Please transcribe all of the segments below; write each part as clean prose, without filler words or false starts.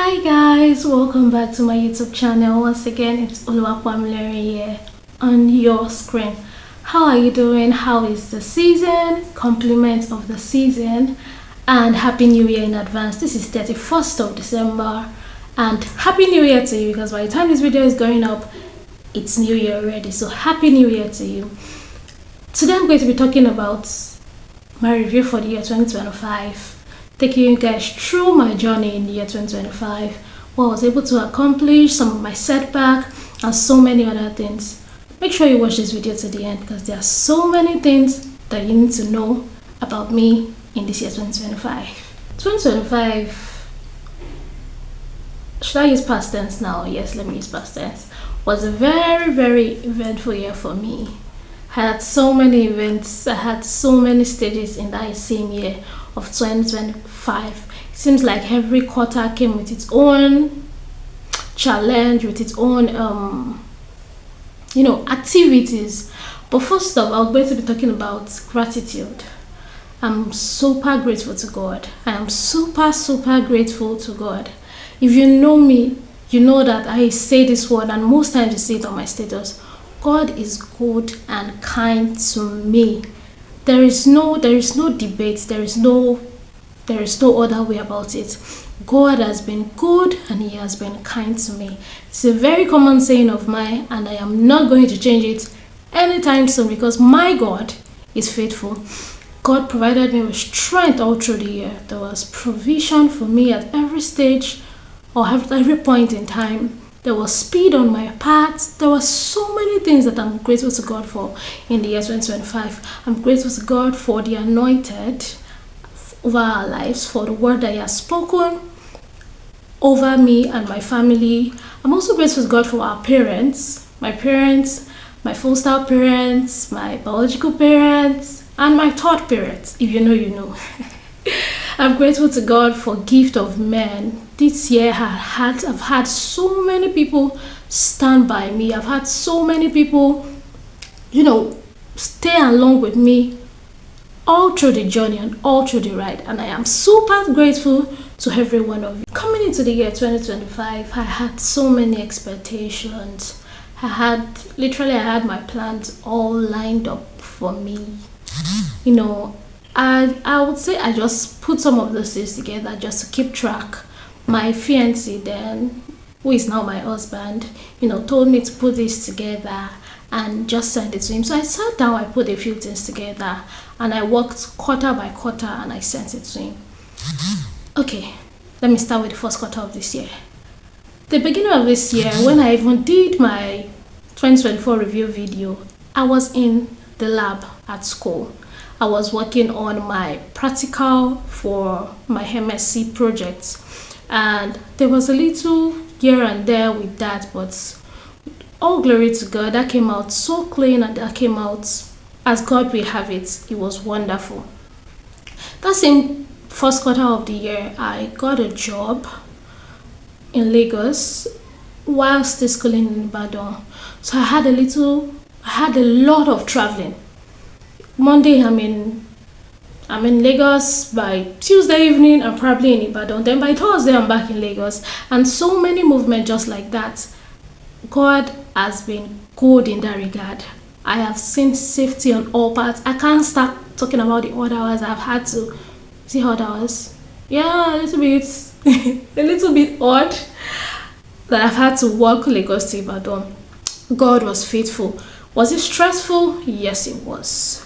Hi guys, welcome back to my YouTube channel. Once again, it's Oluwapamilere here on your screen. How are you doing? How is the season? Compliments of the season and Happy New Year in advance. This is 31st of December and Happy New Year to you, because by the time this video is going up, it's New Year already. So Happy New Year to you. Today I'm going to be talking about my review for the year 2025. Taking you guys through my journey in the year 2025, what I was able to accomplish, some of my setback, and so many other things. Make sure you watch this video to the end, because there are so many things that you need to know about me in this year 2025. 2025, should I use past tense now? Yes, let me use past tense. Was a very eventful year for me. I had so many events, I had so many stages in that same year of 2025. It seems like every quarter came with its own challenge, with its own activities. But first off, I'm going to be talking about gratitude. I'm super grateful to God. I am super grateful to God. If you know me, you know that I say this word, and most times you see it on my status. God is good and kind to me. There is no debate. There is no other way about it. God has been good and He has been kind to me. It's a very common saying of mine, and I am not going to change it anytime soon, because my God is faithful. God provided me with strength all through the year. There was provision for me at every stage or at every point in time. There was speed on my path. There were so many things that I'm grateful to God for in the year 2025. I'm grateful to God for the anointed over our lives, for the word that He has spoken over me and my family. I'm also grateful to God for our parents, my full style parents, my biological parents, and my third parents. If you know, you know. I'm grateful to God for gift of men. This year I've had so many people stand by me. I've had so many people, stay along with me all through the journey and all through the ride. And I am super grateful to every one of you. Coming into the year 2025, I had so many expectations. I had my plans all lined up for me. I would say I just put some of those things together just to keep track. My fiancé then, who is now my husband, told me to put this together and just send it to him. So I sat down, I put a few things together, and I worked quarter by quarter and I sent it to him. Okay, let me start with the first quarter of this year. The beginning of this year, when I even did my 2024 review video, I was in the lab at school. I was working on my practical for my MSc project, and there was a little here and there with that, but all glory to God, that came out so clean and that came out as God will have it. It was wonderful. That same first quarter of the year, I got a job in Lagos while still schooling in Ibadan. So I had a lot of traveling. Monday I'm in Lagos. By Tuesday evening I'm probably in Ibadan. Then by Thursday I'm back in Lagos, and so many movements just like that. God has been good in that regard. I have seen safety on all parts. I can't start talking about the odd hours I've had to see. Odd hours, yeah, a little bit odd that I've had to walk Lagos to Ibadan. God was faithful. Was it stressful? Yes, it was.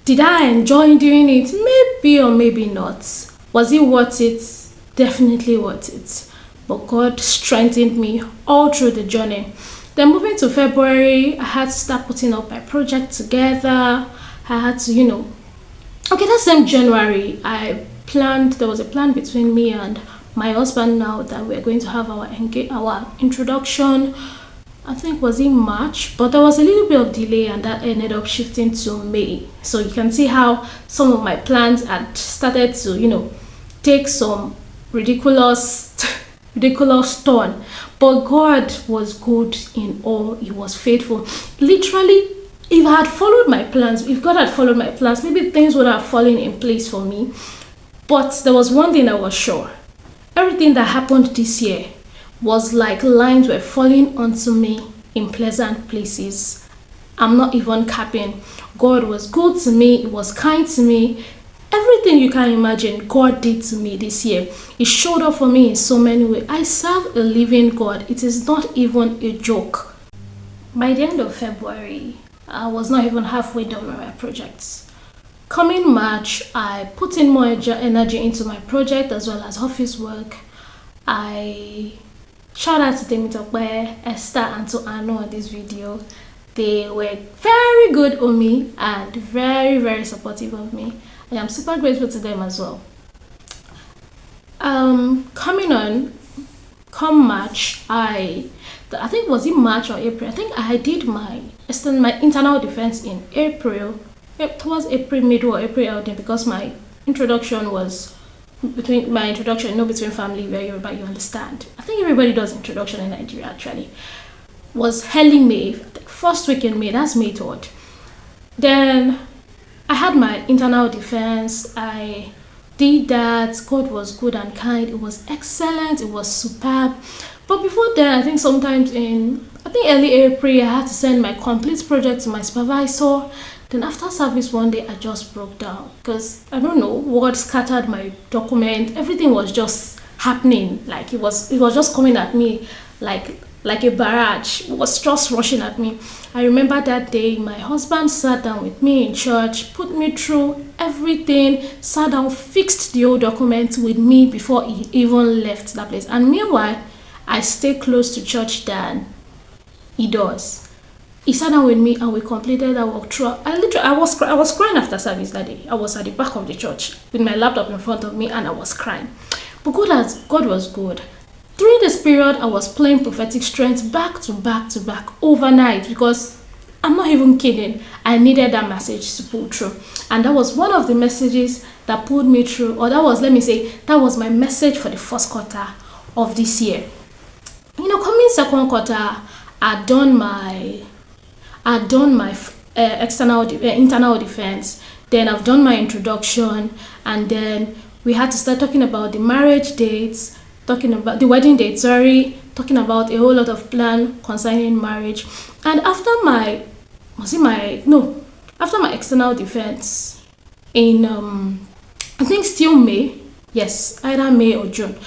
Did I enjoy doing it? Maybe or maybe not. Was it worth it? Definitely worth it. But God strengthened me all through the journey. Then moving to February, I had to start putting up my project together. I had to, that same January, there was a plan between me and my husband now that we're going to have our introduction. I think was in March, but there was a little bit of delay, and that ended up shifting to May. So you can see how some of my plans had started to, take some ridiculous turn. But God was good in all. He was faithful. Literally, if God had followed my plans, maybe things would have fallen in place for me. But there was one thing I was sure. everything that happened this year was like lines were falling onto me in pleasant places. I'm not even capping. God was good to me, He was kind to me. Everything you can imagine, God did to me this year. He showed up for me in so many ways. I serve a living God. It is not even a joke. By the end of February, I was not even halfway done with my projects. Coming March, I put in more energy into my project as well as office work. I shout out to Temitope, Esther, and to Anu on this video. They were very good on me and very, very supportive of me. I am super grateful to them as well. Come March, I think was it March or April? I think I did my internal defense in April. Towards April middle or April ending, because my introduction was between family where you understand. I think everybody does introduction in Nigeria actually. Was early May, first week in May, that's May 3rd. Then I had my internal defense. I did that. God was good and kind. It was excellent. It was superb. But before then, I think sometimes in early April, I had to send my complete project to my supervisor. Then after service one day, I just broke down because I don't know what scattered my document. Everything was just happening. Like it was just coming at me like a barrage. It was just rushing at me. I remember that day my husband sat down with me in church, put me through everything, sat down, fixed the old document with me before he even left that place. And meanwhile, I stay close to church than he does. He sat down with me and we completed our work through. I was crying after service that day. I was at the back of the church with my laptop in front of me and I was crying. But God was good. During this period, I was playing prophetic strength back to back to back overnight because I'm not even kidding. I needed that message to pull through. And that was one of the messages that pulled me through. Or that was my message for the first quarter of this year. Coming second quarter, I'd done my internal defense. Then I've done my introduction, and then we had to start talking about the marriage dates, talking about the wedding date. Talking about a whole lot of plan concerning marriage. And after my external defense in I think still May, yes, either May or June.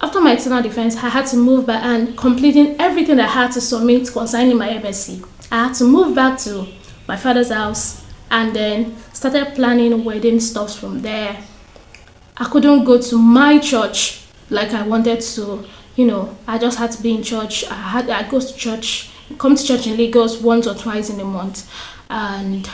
After my external defense, I had to move back and completing everything I had to submit concerning my MSc. I had to move back to my father's house and then started planning wedding stuff from there. I couldn't go to my church like I wanted to. I just had to be in church. I come to church in Lagos once or twice in a month. And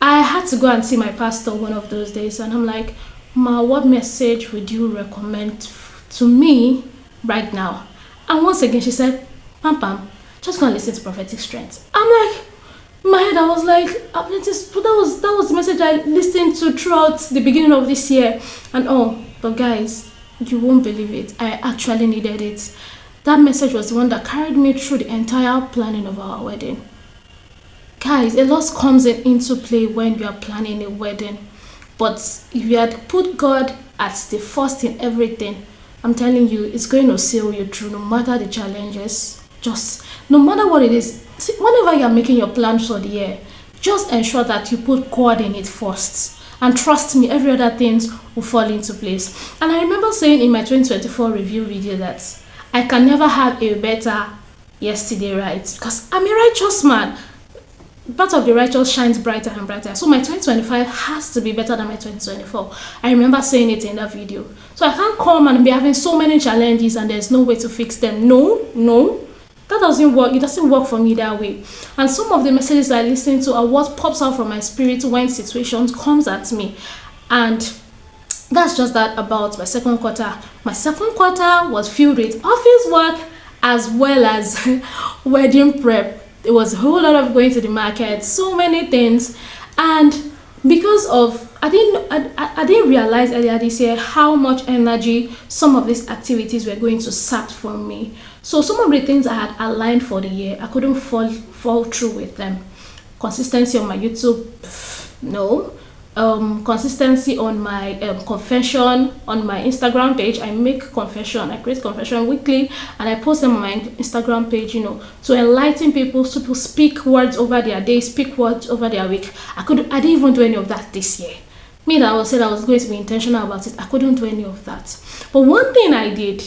I had to go and see my pastor one of those days. And I'm like, Ma, what message would you recommend to me right now? And once again, she said, Pam, just go and listen to prophetic strength. I'm like, in my head, I was like, that was the message I listened to throughout the beginning of this year. And but guys, you won't believe it. I actually needed it. That message was the one that carried me through the entire planning of our wedding. Guys, a lot comes into play when you are planning a wedding. But if you had put God as the first in everything, I'm telling you, it's going to sail you through no matter the challenges. Just no matter what it is. See, whenever you're making your plans for the year, just ensure that you put God in it first. And trust me, every other things will fall into place. And I remember saying in my 2024 review video that I can never have a better yesterday, right? Because I'm a righteous man. Part of the righteous shines brighter and brighter. So my 2025 has to be better than my 2024. I remember saying it in that video. So I can't come and be having so many challenges and there's no way to fix them. No. That doesn't work. It doesn't work for me that way. And some of the messages I listen to are what pops out from my spirit when situations comes at me. And that's just that about my second quarter. My second quarter was filled with office work as well as wedding prep. There was a whole lot of going to the market, so many things. And because of I didn't realize earlier this year how much energy some of these activities were going to sap from me. So some of the things I had aligned for the year, I couldn't fall through with them. Consistency on my YouTube, no. Planning my wedding, no. Office work, no. Wedding prep, it was a whole lot of going to the market, so many things. And because of I didn't realize earlier this year how much energy some of these activities were going to sap from me. So some of the things I had aligned for the year, I couldn't fall through with them. Consistency on my YouTube, no. consistency on my confession on my Instagram page. I create confession weekly, and I post them on my Instagram page, to enlighten people, so people speak words over their day, speak words over their week. I didn't even do any of that this year. Me that was said I was going to be intentional about it, I couldn't do any of that. But one thing I did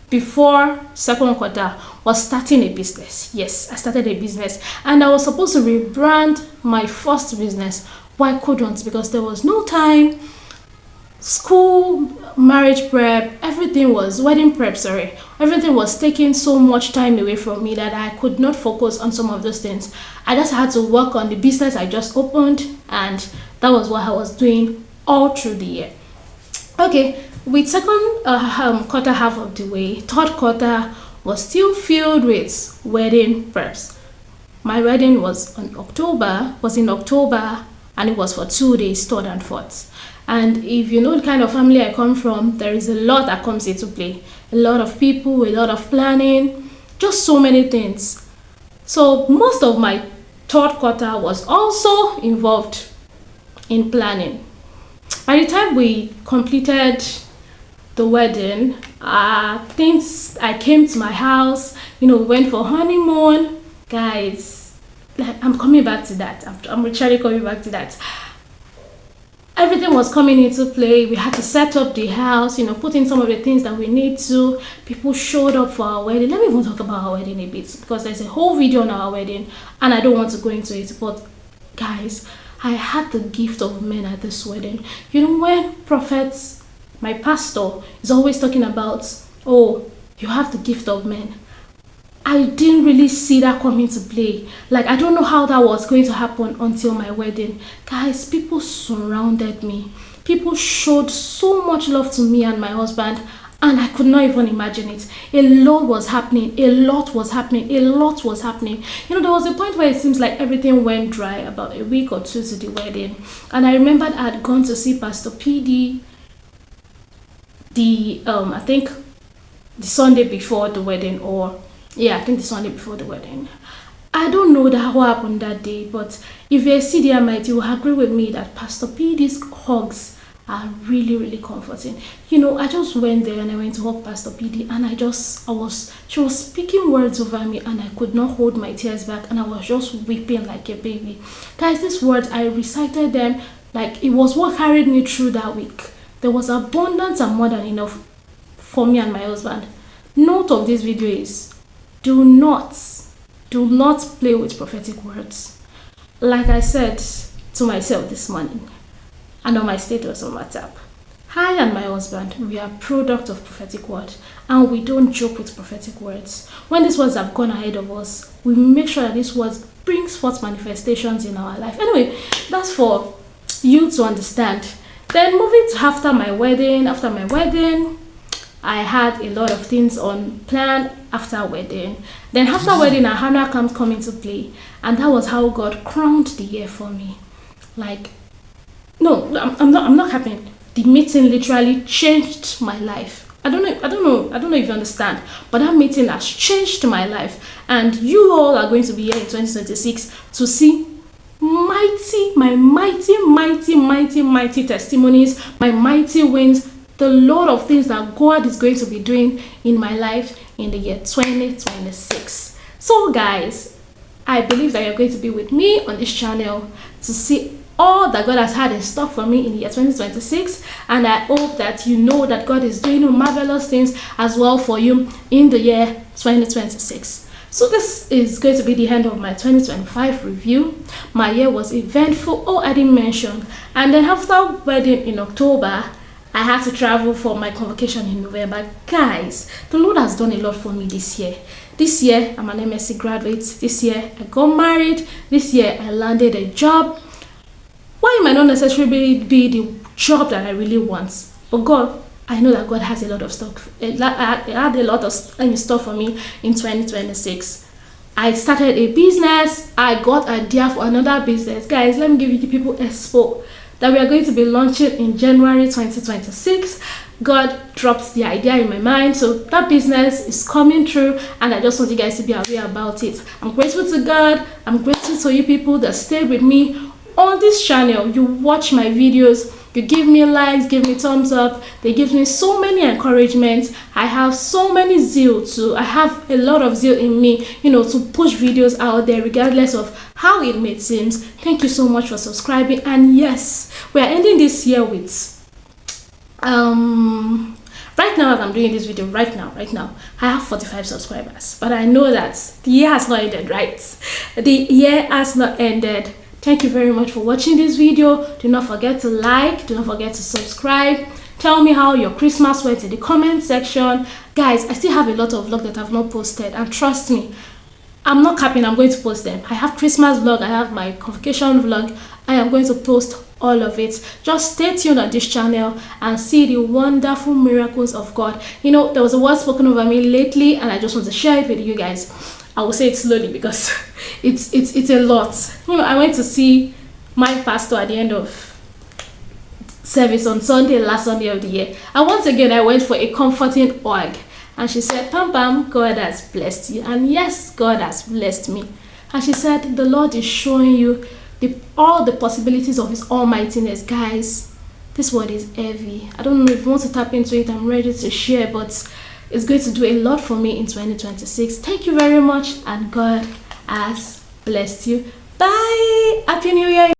before second quarter was starting a business. Yes, I started a business, and I was supposed to rebrand my first business. Why couldn't? Because there was no time. School, marriage prep, wedding prep, sorry. Everything was taking so much time away from me that I could not focus on some of those things. I just had to work on the business I just opened, and that was what I was doing all through the year. Okay, with second quarter half of the way, third quarter was still filled with wedding preps. My wedding was in October, and it was for 2 days, third and fourth. And if you know the kind of family I come from, there is a lot that comes into play. A lot of people, a lot of planning, just so many things. So most of my third quarter was also involved in planning. By the time we completed the wedding, things, I came to my house, we went for honeymoon. Guys, I'm coming back to that. I'm literally coming back to that. Everything was coming into play. We had to set up the house, put in some of the things that we need to. People showed up for our wedding. Let me even talk about our wedding a bit, because there's a whole video on our wedding and I don't want to go into it. But guys, I had the gift of men at this wedding. When prophets, my pastor is always talking about, oh, you have the gift of men. I didn't really see that come into play. Like, I don't know how that was going to happen until my wedding. Guys, people surrounded me. People showed so much love to me and my husband, and I could not even imagine it. A lot was happening. There was a point where it seems like everything went dry about a week or two to the wedding. And I remembered I had gone to see Pastor PD I think the Sunday before the wedding, the Sunday before the wedding. I don't know that what happened that day, but if you're a CDMIT, you will agree with me that Pastor PD's hugs are really, really comforting. I just went there and I went to hug Pastor PD, and she was speaking words over me, and I could not hold my tears back, and I was just weeping like a baby. Guys, these words, I recited them like it was what carried me through that week. There was abundance and more than enough for me and my husband. Note of this video is, do not play with prophetic words. Like I said to myself this morning, and on my status on WhatsApp, I and my husband, we are product of prophetic word, and we don't joke with prophetic words. When these words have gone ahead of us, we make sure that these words brings forth manifestations in our life. Anyway, that's for you to understand. Then moving to after my wedding, I had a lot of things on plan after wedding. Then after wedding, a HANA camp come into play, and that was how God crowned the year for me. Like, no, I'm not happy. The meeting literally changed my life. I don't know if you understand, but that meeting has changed my life, and you all are going to be here in 2026 to see my mighty testimonies, my mighty wins, the lot of things that God is going to be doing in my life in the year 2026. So guys, I believe that you're going to be with me on this channel to see all that God has had in store for me in the year 2026, and I hope that you know that God is doing marvelous things as well for you in the year 2026. So this is going to be the end of my 2025 review. My year was eventful, I didn't mention. And then after wedding in October, I had to travel for my convocation in November. Guys, the Lord has done a lot for me this year. This year, I'm an MSc graduate. This year, I got married. This year, I landed a job. Why it might not necessarily be the job that I really want, but God, I know that God has a lot of stuff. It had a lot of stuff for me in 2026. I started a business. I got an idea for another business. Guys, let me give you the people expo that we are going to be launching in January 2026. God dropped the idea in my mind, so that business is coming through, and I just want you guys to be aware about it. I'm grateful to God. I'm grateful to you people that stayed with me on this channel, you watch my videos, you give me likes, give me thumbs up. They give me so many encouragements. I have so many zeal to, I have a lot of zeal in me, to push videos out there regardless of how it may seem. Thank you so much for subscribing. And yes, we are ending this year with right now, as I'm doing this video, right now, I have 45 subscribers. But I know that the year has not ended, right? The year has not ended. Thank you very much for watching this video. Do not forget to like, do not forget to subscribe. Tell me how your Christmas went in the comment section. Guys, I still have a lot of vlogs that I've not posted, and trust me, I'm not capping, I'm going to post them. I have Christmas vlog, I have my convocation vlog. I am going to post all of it. Just stay tuned on this channel and see the wonderful miracles of God. There was a word spoken over me lately, and I just want to share it with you guys. I will say it slowly because it's a lot. I went to see my pastor at the end of service on Sunday, last Sunday of the year. And once again, I went for a comforting hug. And she said, Pam Pam, God has blessed you. And yes, God has blessed me. And she said, the Lord is showing you all the possibilities of His almightiness. Guys, this word is heavy. I don't know if you want to tap into it. I'm ready to share, but it's going to do a lot for me in 2026. Thank you very much, and God has blessed you. Bye. Happy New Year.